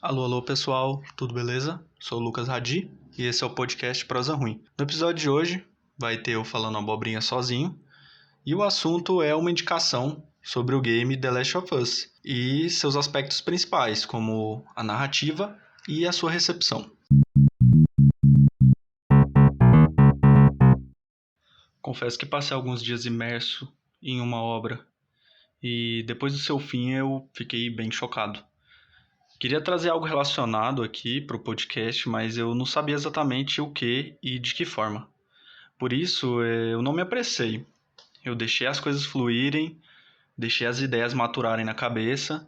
Alô, alô pessoal, tudo beleza? Sou o Lucas Hadi e esse é o podcast Prosa Ruim. No episódio de hoje vai ter eu falando abobrinha sozinho e o assunto é uma indicação sobre o game The Last of Us e seus aspectos principais, como a narrativa e a sua recepção. Confesso que passei alguns dias imerso em uma obra e depois do seu fim eu fiquei bem chocado. Queria trazer algo relacionado aqui para o podcast, mas eu não sabia exatamente o que e de que forma. Por isso, eu não me apressei. Eu deixei as coisas fluírem, deixei as ideias maturarem na cabeça,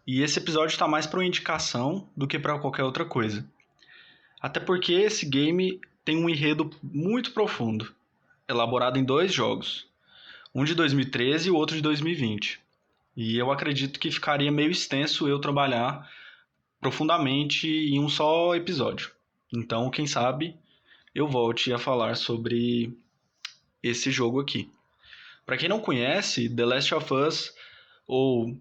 e esse episódio está mais para uma indicação do que para qualquer outra coisa. Até porque esse game tem um enredo muito profundo, elaborado em 2 jogos, um de 2013 e o outro de 2020. E eu acredito que ficaria meio extenso eu trabalhar profundamente em um só episódio. Então, quem sabe eu volte a falar sobre esse jogo aqui. Para quem não conhece, The Last of Us, ou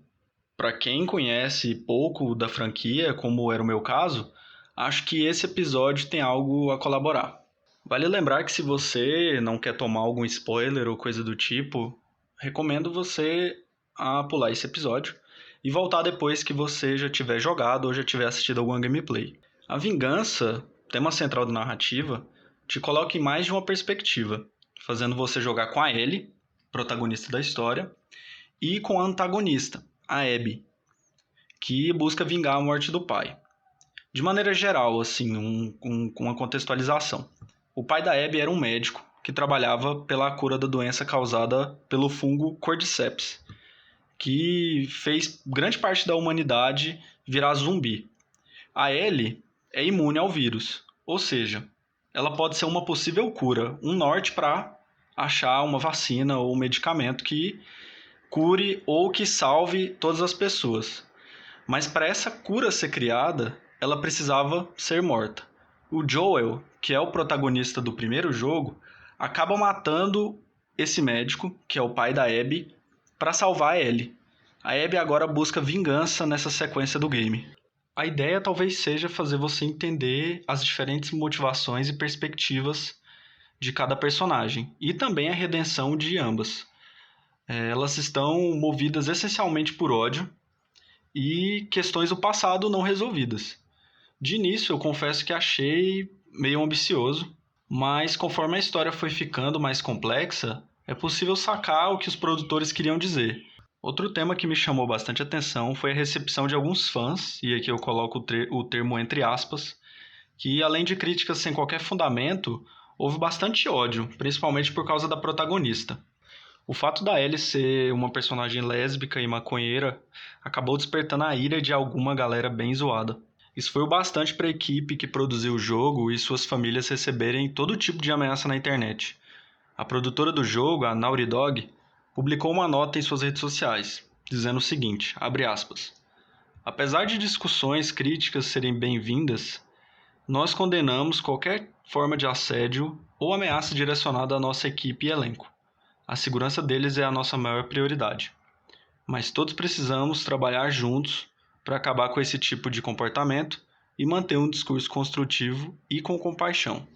para quem conhece pouco da franquia, como era o meu caso, acho que esse episódio tem algo a colaborar. Vale lembrar que se você não quer tomar algum spoiler ou coisa do tipo, recomendo você a pular esse episódio e voltar depois que você já tiver jogado ou já tiver assistido alguma gameplay. A vingança, tema central da narrativa, te coloca em mais de uma perspectiva, fazendo você jogar com a Ellie, protagonista da história, e com a antagonista, a Abby, que busca vingar a morte do pai. De maneira geral, assim, uma contextualização. O pai da Abby era um médico que trabalhava pela cura da doença causada pelo fungo Cordyceps, que fez grande parte da humanidade virar zumbi. A Ellie é imune ao vírus, ou seja, ela pode ser uma possível cura, um norte para achar uma vacina ou um medicamento que cure ou que salve todas as pessoas. Mas para essa cura ser criada, ela precisava ser morta. O Joel, que é o protagonista do primeiro jogo, acaba matando esse médico, que é o pai da Abby, para salvar a Ellie. A Abby agora busca vingança nessa sequência do game. A ideia talvez seja fazer você entender as diferentes motivações e perspectivas de cada personagem, e também a redenção de ambas. Elas estão movidas essencialmente por ódio e questões do passado não resolvidas. De início, eu confesso que achei meio ambicioso, mas conforme a história foi ficando mais complexa, é possível sacar o que os produtores queriam dizer. Outro tema que me chamou bastante atenção foi a recepção de alguns fãs, e aqui eu coloco o termo entre aspas, que além de críticas sem qualquer fundamento, houve bastante ódio, principalmente por causa da protagonista. O fato da Ellie ser uma personagem lésbica e maconheira acabou despertando a ira de alguma galera bem zoada. Isso foi o bastante para a equipe que produziu o jogo e suas famílias receberem todo tipo de ameaça na internet. A produtora do jogo, a Naughty Dog, publicou uma nota em suas redes sociais, dizendo o seguinte, abre aspas, apesar de discussões críticas serem bem-vindas, nós condenamos qualquer forma de assédio ou ameaça direcionada à nossa equipe e elenco. A segurança deles é a nossa maior prioridade. Mas todos precisamos trabalhar juntos para acabar com esse tipo de comportamento e manter um discurso construtivo e com compaixão.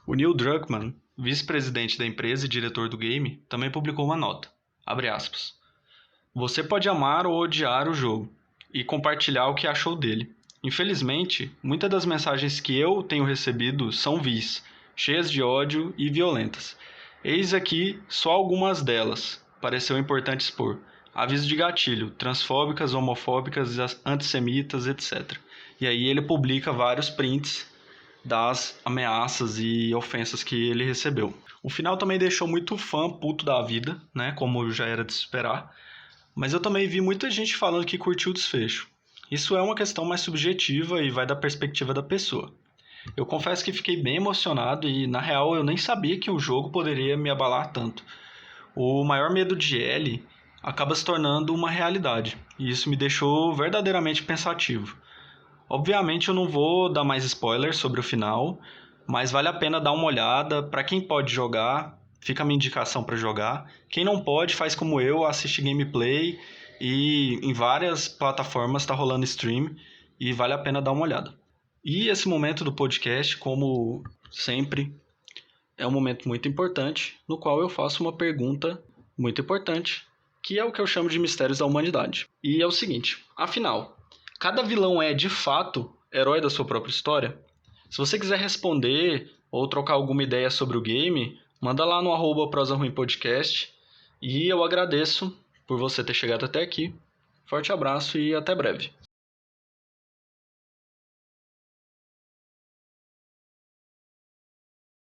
O Neil Druckmann, vice-presidente da empresa e diretor do game, também publicou uma nota. Abre aspas. Você pode amar ou odiar o jogo e compartilhar o que achou dele. Infelizmente, muitas das mensagens que eu tenho recebido são vis, cheias de ódio e violentas. Eis aqui só algumas delas, pareceu importante expor. Aviso de gatilho, transfóbicas, homofóbicas, antissemitas, etc. E aí ele publica vários prints das ameaças e ofensas que ele recebeu. O final também deixou muito fã puto da vida, né, como já era de se esperar, mas eu também vi muita gente falando que curtiu o desfecho. Isso é uma questão mais subjetiva e vai da perspectiva da pessoa. Eu confesso que fiquei bem emocionado e, na real, eu nem sabia que o jogo poderia me abalar tanto. O maior medo de Ellie acaba se tornando uma realidade, e isso me deixou verdadeiramente pensativo. Obviamente eu não vou dar mais spoilers sobre o final, mas vale a pena dar uma olhada. Para quem pode jogar, fica a minha indicação para jogar. Quem não pode, faz como eu, assiste gameplay e em várias plataformas está rolando stream. e vale a pena dar uma olhada. E esse momento do podcast, como sempre, é um momento muito importante, no qual eu faço uma pergunta muito importante, que é o que eu chamo de mistérios da humanidade. E é o seguinte, afinal, cada vilão é, de fato, herói da sua própria história? Se você quiser responder ou trocar alguma ideia sobre o game, manda lá no @prosaruimpodcast e eu agradeço por você ter chegado até aqui. Forte abraço e até breve.